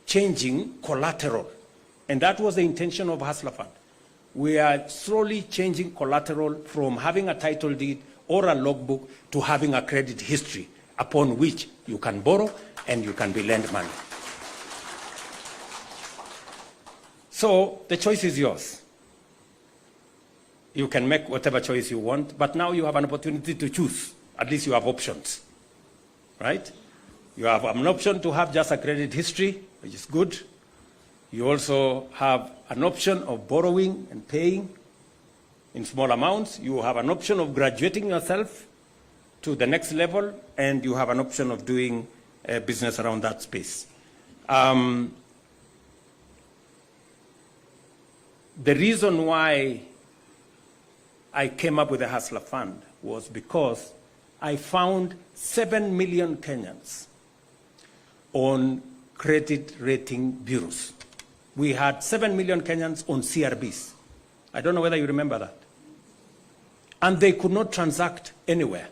changing collateral, and that was the intention of Hustler Fund. We are slowly changing collateral from having a title deed or a logbook to having a credit history upon which you can borrow and you can be lent money. So the choice is yours. You can make whatever choice you want, but now you have an opportunity to choose. At least you have options, right? You have an option to have just a credit history, which is good. You also have an option of borrowing and paying in small amounts. You have an option of graduating yourself to the next level, and you have an option of doing business around that space. The reason why I came up with the Hustler Fund was because I found 7 million Kenyans on credit rating bureaus. We had 7 million Kenyans on CRBs. I don't know whether you remember that. And they could not transact anywhere.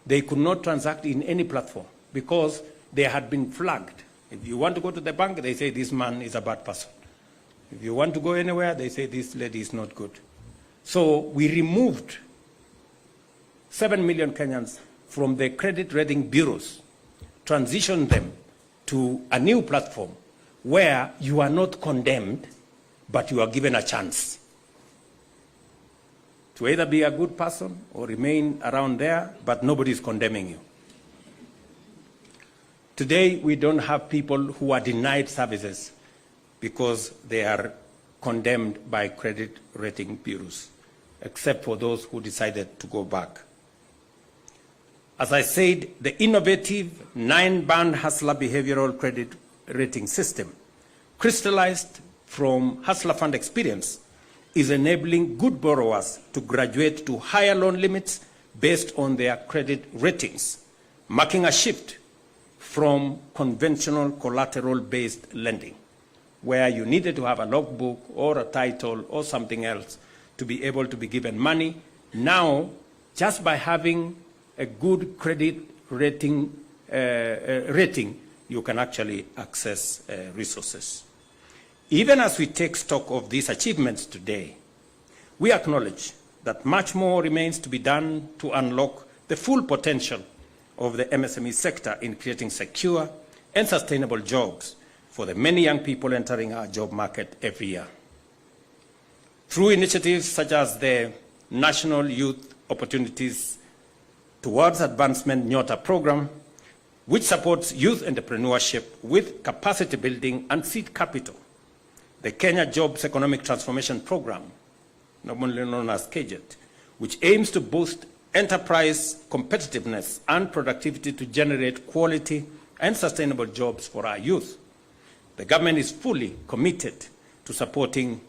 They could not transact in any platform because they had been flagged. If you want to go to the bank, they say this man is a bad person. If you want to go anywhere, they say this lady is not good. So we removed 7 million Kenyans from the credit rating bureaus, transitioned them to a new platform where you are not condemned, but you are given a chance to either be a good person or remain around there, but nobody is condemning you. Today, we don't have people who are denied services because they are condemned by credit rating bureaus, except for those who decided to go back. As I said, the innovative 9-band Hustler behavioral credit rating system, crystallized from Hustler Fund experience, is enabling good borrowers to graduate to higher loan limits based on their credit ratings, marking a shift from conventional collateral-based lending, where you needed to have a logbook or a title or something else to be able to be given money. Now, just by having a good credit rating, you can actually access resources. Even as we take stock of these achievements today, we acknowledge that much more remains to be done to unlock the full potential of the MSME sector in creating secure and sustainable jobs for the many young people entering our job market every year. Through initiatives such as the National Youth Opportunities Towards Advancement NYOTA program, which supports youth entrepreneurship with capacity building and seed capital, the Kenya Jobs Economic Transformation Program, normally known as KJET, which aims to boost enterprise competitiveness and productivity to generate quality and sustainable jobs for our youth. The government is fully committed to supporting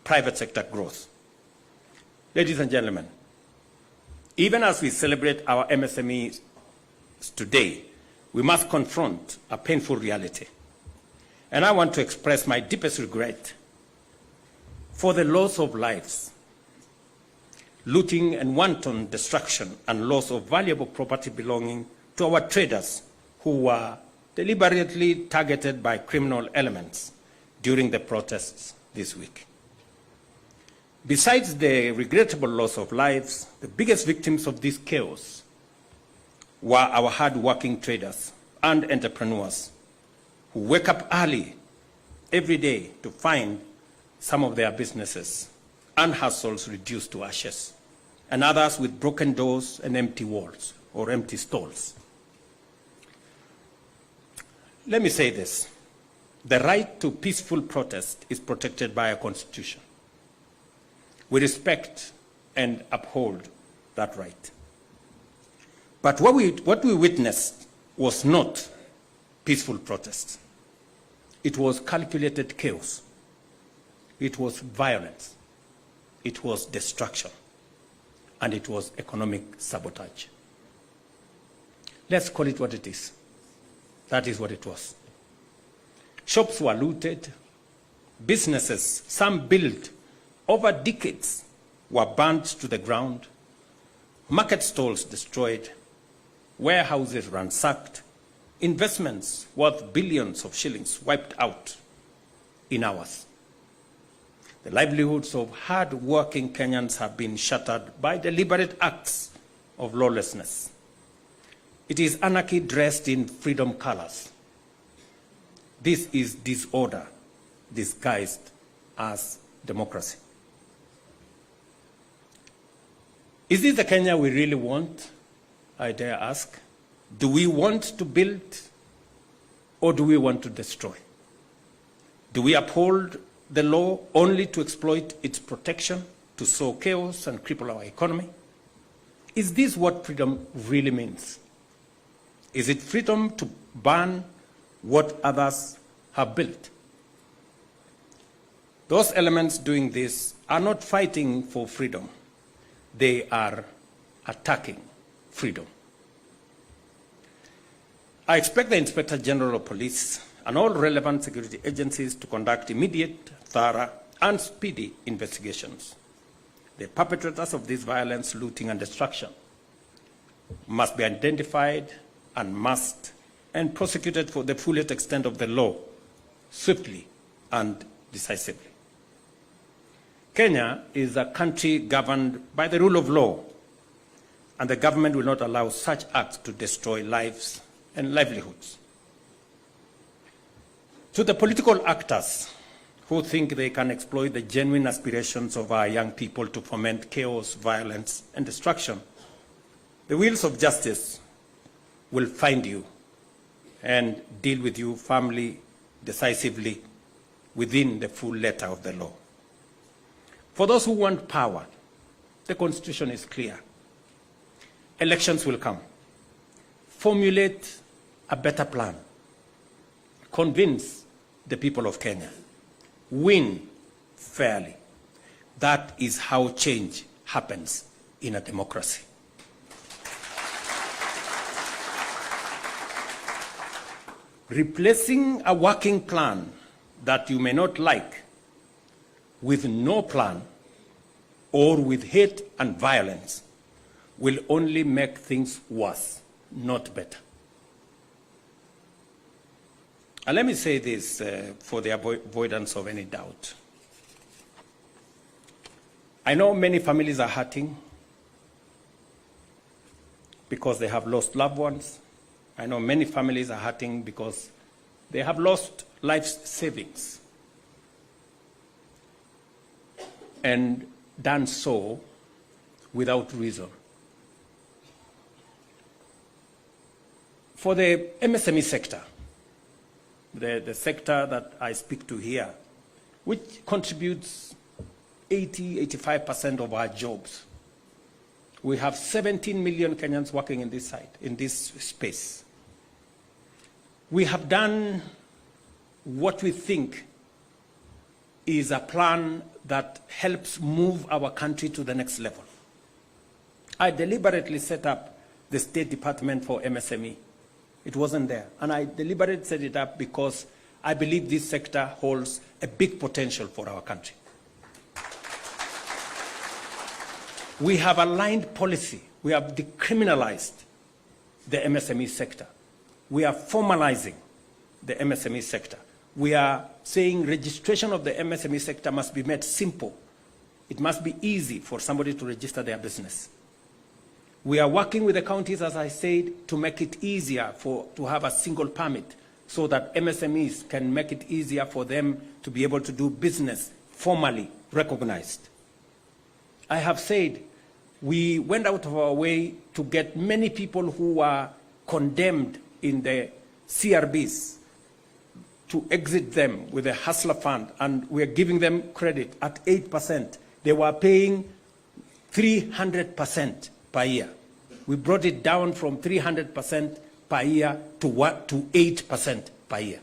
private sector growth. Ladies and gentlemen, even as we celebrate our MSMEs today, we must confront a painful reality. And I want to express my deepest regret for the loss of lives, looting and wanton destruction, and loss of valuable property belonging to our traders who were deliberately targeted by criminal elements during the protests this week. Besides the regrettable loss of lives, the biggest victims of this chaos were our hard-working traders and entrepreneurs who wake up early every day to find some of their businesses and hustles reduced to ashes, and others with broken doors and empty walls or empty stalls. Let me say this: the right to peaceful protest is protected by our Constitution. We respect and uphold that right. But what we witnessed was not peaceful protest. It was calculated chaos. It was violence. It was destruction. And it was economic sabotage. Let's call it what it is. That is what it was. Shops were looted. Businesses, some built over decades, were burnt to the ground. Market stalls destroyed. Warehouses ransacked. investments worth billions of shillings wiped out in hours. The livelihoods of hard-working Kenyans have been shattered by deliberate acts of lawlessness. It is anarchy dressed in freedom colors. This is disorder disguised as democracy. Is this the Kenya we really want? I dare ask. Do we want to build or do we want to destroy? Do we uphold the law only to exploit its protection, to sow chaos and cripple our economy? Is this what freedom really means? Is it freedom to ban what others have built? Those elements doing this are not fighting for freedom. They are attacking freedom. I expect the Inspector General of Police and all relevant security agencies to conduct immediate, thorough, and speedy investigations. The perpetrators of this violence, looting, and destruction must be identified and prosecuted for the fullest extent of the law, swiftly and decisively. Kenya is a country governed by the rule of law, and the government will not allow such acts to destroy lives and livelihoods. To the political actors who think they can exploit the genuine aspirations of our young people to foment chaos, violence, and destruction, the wheels of justice will find you and deal with you firmly, decisively, within the full letter of the law. For those who want power, the Constitution is clear. Elections will come. Formulate a better plan. Convince the people of Kenya. Win fairly. That is how change happens in a democracy. Replacing a working plan that you may not like with no plan or with hate and violence will only make things worse, not better. And let me say this for the avoidance of any doubt. I know many families are hurting because they have lost loved ones. I know many families are hurting because they have lost life savings and done so without reason. For the MSME sector, the sector that I speak to here, which contributes 85% of our jobs, we have 17 million Kenyans working in this space. We have done what we think is a plan that helps move our country to the next level. I deliberately set up the State Department for MSME. It wasn't there. And I deliberately set it up because I believe this sector holds a big potential for our country. We have aligned policy. We have decriminalized the MSME sector. We are formalizing the MSME sector. We are saying registration of the MSME sector must be made simple. It must be easy for somebody to register their business. We are working with the counties, as I said, to make it easier to have a single permit so that MSMEs can make it easier for them to be able to do business formally recognized. I have said we went out of our way to get many people who were condemned in the CRBs to exit them with a hustler fund, and we're giving them credit at 8%. They were paying 300% per year. We brought it down from 300% per year to 8% per year.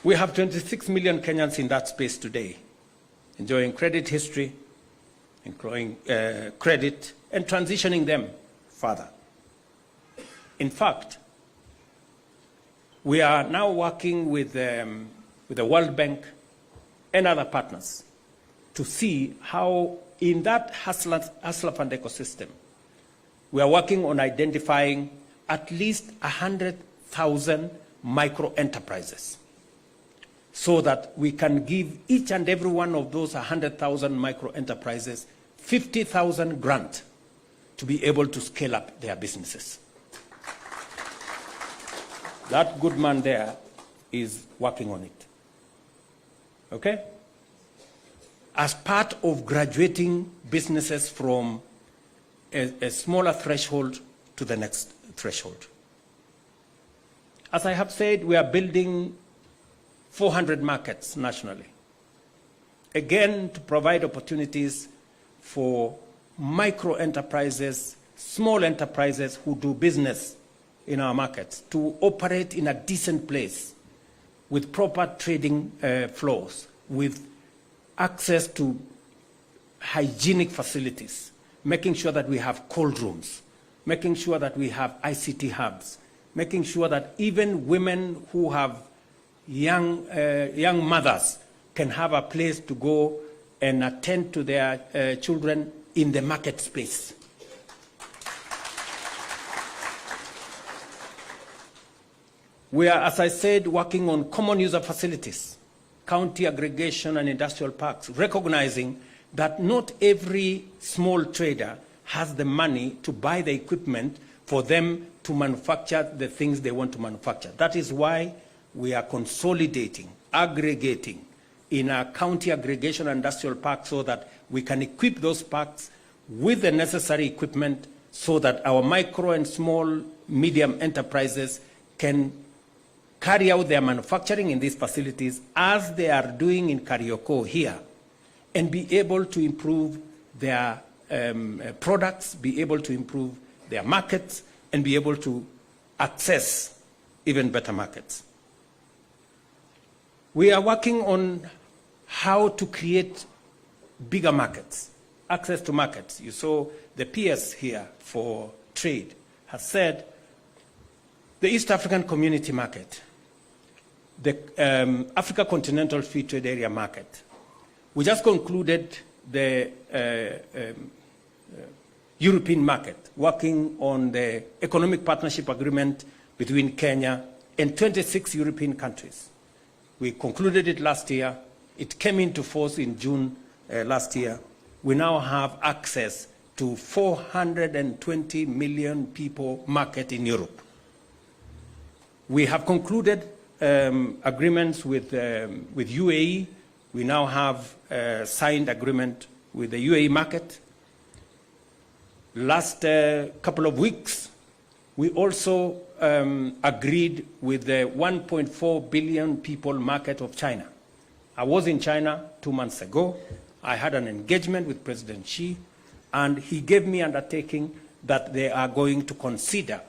We have 26 million Kenyans in that space today, enjoying credit history, enjoying credit, and transitioning them further. In fact, we are now working with the World Bank and other partners to see how in that hustler fund ecosystem, we are working on identifying at least 100,000 micro enterprises so that we can give each and every one of those 100,000 micro enterprises 50,000 grant to be able to scale up their businesses. That good man there is working on it. Okay? As part of graduating businesses from a smaller threshold to the next threshold. As I have said, we are building 400 markets nationally. Again, to provide opportunities for micro enterprises, small enterprises who do business in our markets to operate in a decent place with proper trading flows, with access to hygienic facilities, making sure that we have cold rooms, making sure that we have ICT hubs, making sure that even women who have young mothers can have a place to go and attend to their children in the market space. We are, as I said, working on common user facilities, county aggregation and industrial parks, recognizing that not every small trader has the money to buy the equipment for them to manufacture the things they want to manufacture. That is why we are consolidating, aggregating in our county aggregation and industrial parks so that we can equip those parks with the necessary equipment so that our micro and small, medium enterprises can carry out their manufacturing in these facilities as they are doing in Karioko here, and be able to improve their products, be able to improve their markets, and be able to access even better markets. We are working on how to create bigger markets, access to markets. You saw the PS here for trade has said the East African Community Market, the Africa Continental Free Trade Area Market. We just concluded the European market, working on the Economic Partnership Agreement between Kenya and 26 European countries. We concluded it last year. It came into force in June last year. We now have access to 420 million people market in Europe. We have concluded agreements with UAE. We now have signed agreement with the UAE market. Last couple of weeks, we also agreed with the 1.4 billion people market of China. I was in China 2 months ago. I had an engagement with President Xi, and he gave me undertaking that they are going to consider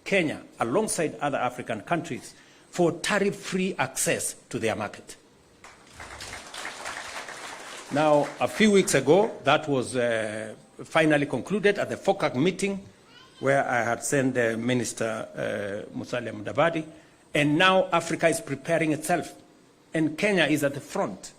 Kenya, alongside other African countries, for tariff-free access to their market. Now, a few weeks ago, that was finally concluded at the FOCAC meeting, where I had sent Minister Musalia Mudavadi, and now Africa is preparing itself, and Kenya is at the front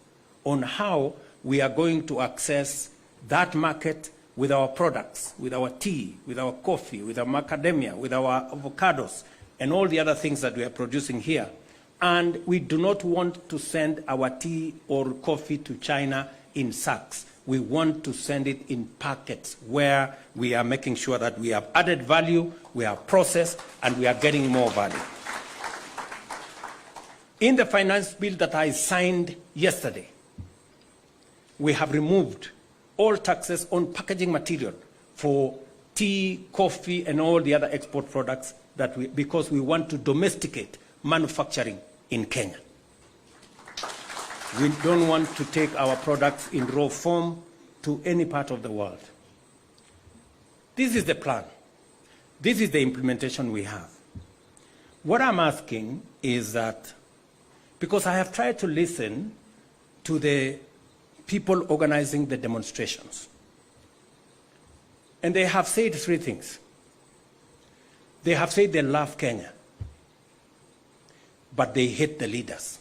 on how we are going to access that market with our products, with our tea, with our coffee, with our macadamia, with our avocados, and all the other things that we are producing here. And we do not want to send our tea or coffee to China in sacks. We want to send it in packets where we are making sure that we have added value, we have processed, and we are getting more value. In the finance bill that I signed yesterday, we have removed all taxes on packaging material for tea, coffee, and all the other export products because we want to domesticate manufacturing in Kenya. We don't want to take our products in raw form to any part of the world. This is the plan. This is the implementation we have. What I'm asking is that, because I have tried to listen to the people organizing the demonstrations, and they have said three things. They have said they love Kenya, but they hate the leaders.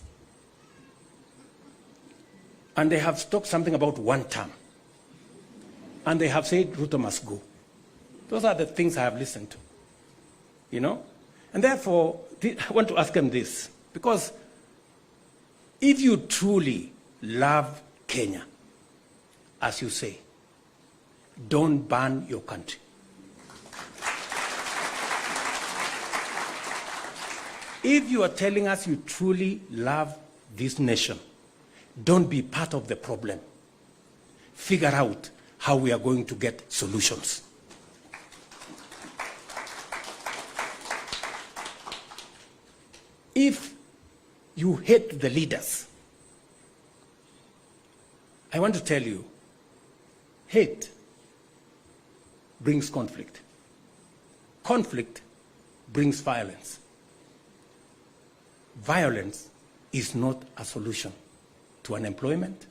And they have talked something about one term. And they have said RUTO must go. Those are the things I have listened to. you know. And therefore, I want to ask them this, because if you truly love Kenya, as you say, don't burn your country. If you are telling us you truly love this nation, don't be part of the problem. Figure out how we are going to get solutions. If you hate the leaders, I want to tell you, hate brings conflict. Conflict brings violence. Violence is not a solution to unemployment,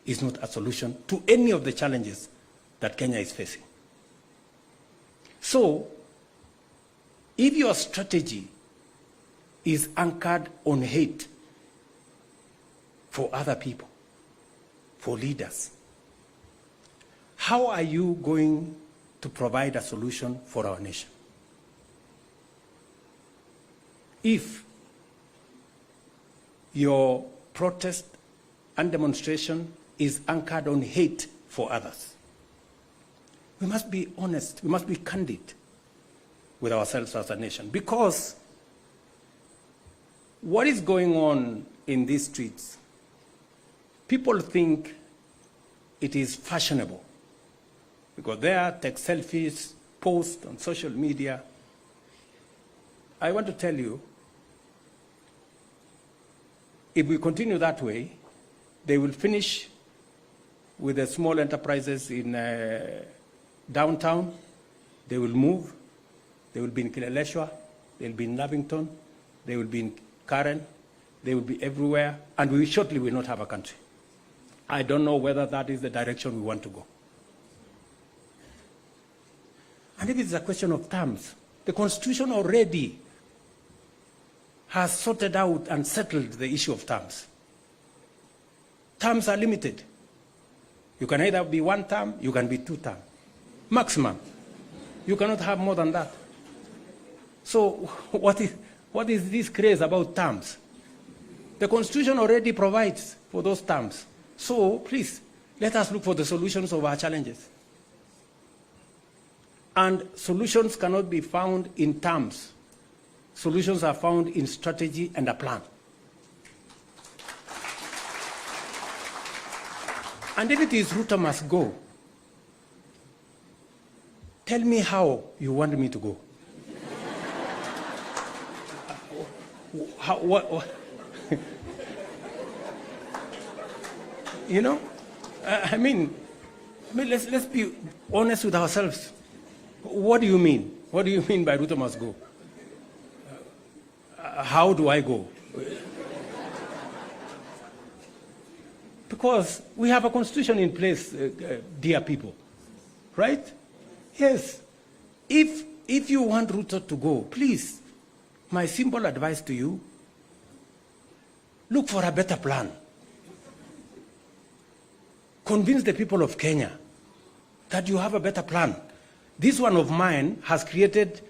is not a solution to any of the challenges that Kenya is facing. So, if your strategy is anchored on hate for other people, for leaders, how are you going to provide a solution for our nation? If your protest and demonstration is anchored on hate for others, we must be honest, we must be candid with ourselves as a nation, because what is going on in these streets, people think it is fashionable. Because there, take selfies, post on social media. I want to tell you, if we continue that way, they will finish with the small enterprises in downtown. They will move. They will be in Kileleshwa. They will be in Lavington. They will be in Karen. They will be everywhere. And we shortly will not have a country. I don't know whether that is the direction we want to go. And if it's a question of terms, the Constitution already has sorted out and settled the issue of terms. Terms are limited. You can either be one term, you can be two term. Maximum. You cannot have more than that. So what is this craze about terms? The Constitution already provides for those terms. So please, let us look for the solutions of our challenges. And solutions cannot be found in terms. Solutions are found in strategy and a plan. And if it is RUTO must go, tell me how you want me to go. What? You know, I mean, let's be honest with ourselves. What do you mean? What do you mean by RUTO must go? How do I go? Because we have a constitution in place, dear people, right? Yes. If you want RUTO to go, please, my simple advice to you, look for a better plan. Convince the people of Kenya that you have a better plan. This one of mine has created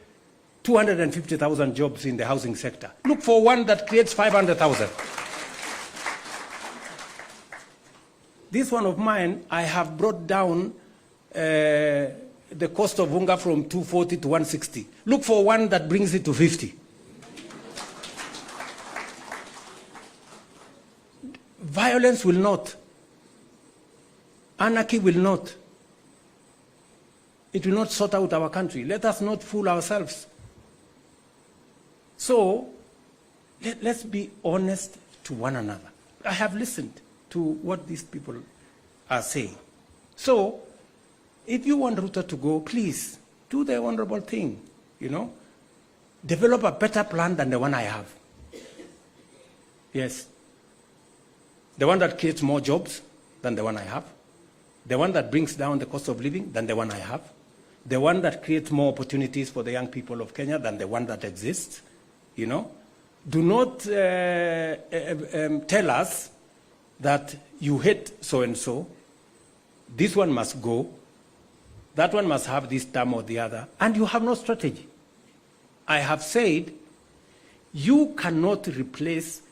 250,000 jobs in the housing sector. Look for one that creates 500,000. This one of mine, I have brought down the cost of unga from 240 to 160. Look for one that brings it to 50. Violence will not. Anarchy will not. It will not sort out our country. Let us not fool ourselves. So, let's be honest to one another. I have listened to what these people are saying. So, if you want RUTO to go, please, do the honorable thing, you know. Develop a better plan than the one I have. Yes. The one that creates more jobs than the one I have. The one that brings down the cost of living than the one I have. The one that creates more opportunities for the young people of Kenya than the one that exists, you know. Do not tell us that you hate so-and-so. This one must go. That one must have this term or the other. And you have no strategy. I have said, you cannot replace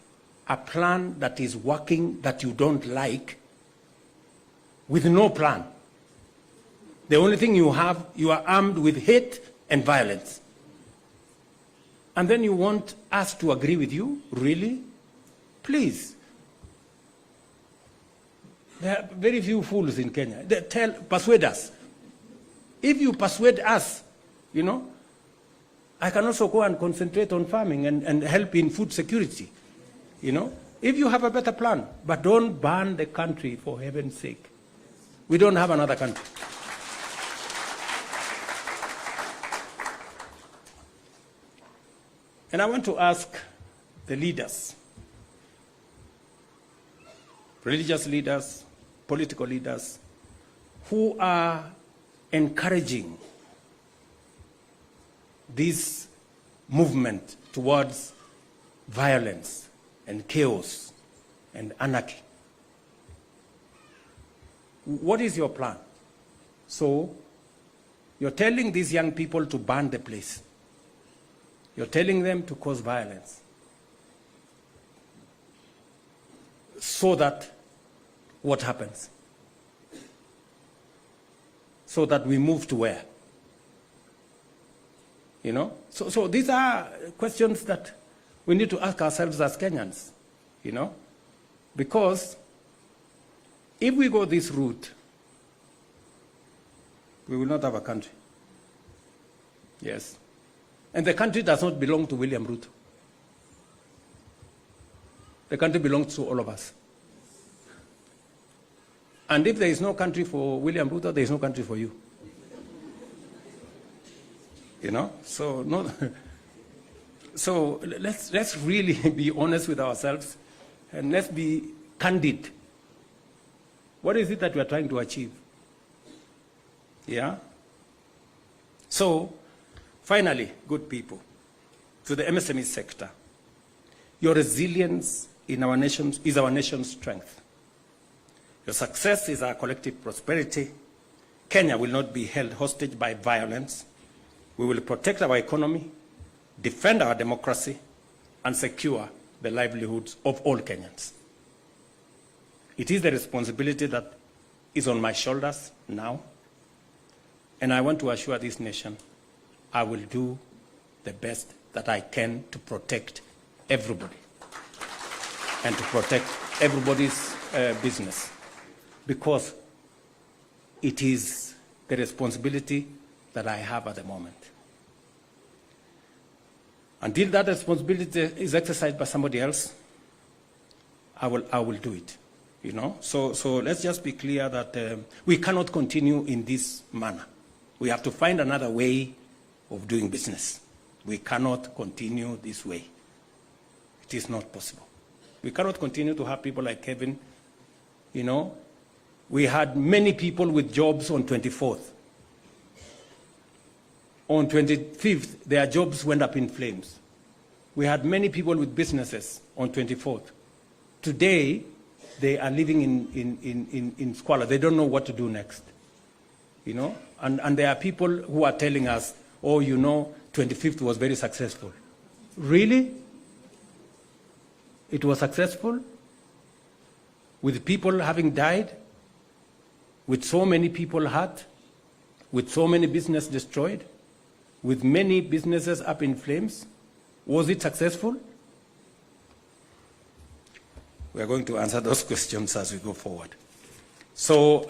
a plan that is working that you don't like with no plan. The only thing you have, you are armed with hate and violence. And then you want us to agree with you? Really? Please. There are very few fools in Kenya. Persuade us. If you persuade us, you know, I can also go and concentrate on farming and help in food security, you know. If you have a better plan, but don't ban the country for heaven's sake. We don't have another country. And I want to ask the leaders, religious leaders, political leaders, who are encouraging this movement towards violence and chaos and anarchy. What is your plan? So, you're telling these young people to burn the place. You're telling them to cause violence. So that, what happens? So that we move to where? You know? So these are questions that we need to ask ourselves as Kenyans, you know? Because if we go this route, we will not have a country. Yes. And the country does not belong to William Ruto. The country belongs to all of us. And if there is no country for William Ruto, there is no country for you. You know? So, no, so let's really be honest with ourselves and let's be candid. What is it that we are trying to achieve? Yeah? So, finally, good people, to the MSME sector, your resilience in our nation is our nation's strength. Your success is our collective prosperity. Kenya will not be held hostage by violence. We will protect our economy, defend our democracy, and secure the livelihoods of all Kenyans. It is the responsibility that is on my shoulders now, and I want to assure this nation I will do the best that I can to protect everybody and to protect everybody's business, because it is the responsibility that I have at the moment. Until that responsibility is exercised by somebody else, I will do it. You know, so let's just be clear that we cannot continue in this manner. We have to find another way of doing business. We cannot continue this way. It is not possible. We cannot continue to have people like Kevin. You know, we had many people with jobs on 24th. On 25th, their jobs went up in flames. We had many people with businesses on 24th. Today, they are living in squalor. They don't know what to do next. You know, and there are people who are telling us, oh, you know, 25th was very successful. Really? It was successful? With people having died? With so many people hurt? With so many businesses destroyed? With many businesses up in flames? Was it successful? We are going to answer those questions as we go forward. So,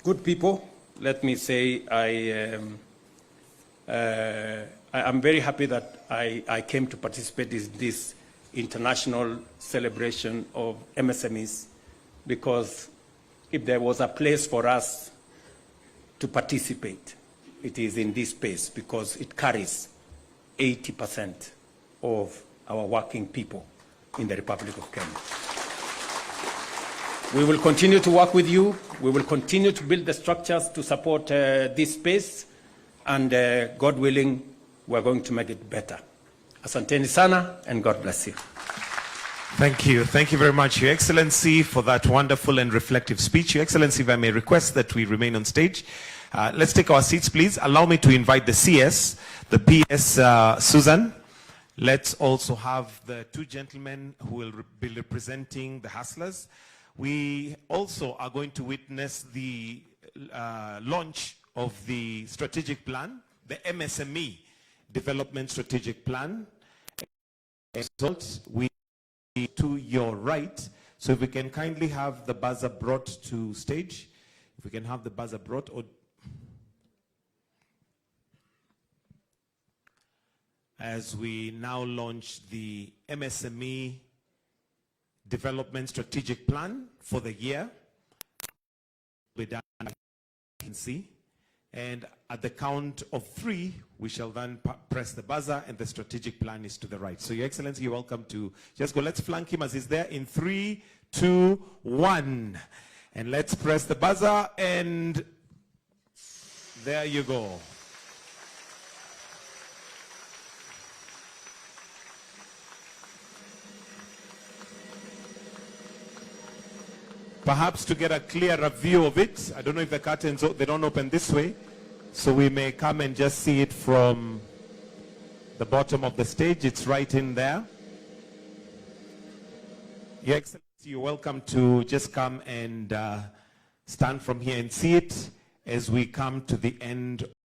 good people, let me say I am very happy that I came to participate in this international celebration of MSMEs, because if there was a place for us to participate, it is in this space, because it carries 80% of our working people in the Republic of Kenya. We will continue to work with you. We will continue to build the structures to support this space, and God willing, we're going to make it better. Asanteni sana, and God bless you. Thank you. Thank you very much, Your Excellency, for that wonderful and reflective speech. Your Excellency, if I may request that we remain on stage. Let's take our seats, please. Allow me to invite the CS, the PS Susan. Let's also have the two gentlemen who will be representing the hustlers. We also are going to witness the launch of the strategic plan, the MSME Development Strategic Plan. Results, we to your right. So if we can kindly have the buzzer brought to stage. If we can have the buzzer brought. As we now launch the MSME Development Strategic Plan for the year. We're done, you can see. And at the count of 3, we shall then press the buzzer and the strategic plan is to the right. So Your Excellency, you're welcome to just go. Let's flank him as he's there in 3, 2, 1. And let's press the buzzer and there you go. Perhaps to get a clearer view of it, I don't know if the curtains, they don't open this way, so we may come and just see it from the bottom of the stage. It's right in there. Your Excellency, you're welcome to just come and stand from here and see it as we come to the end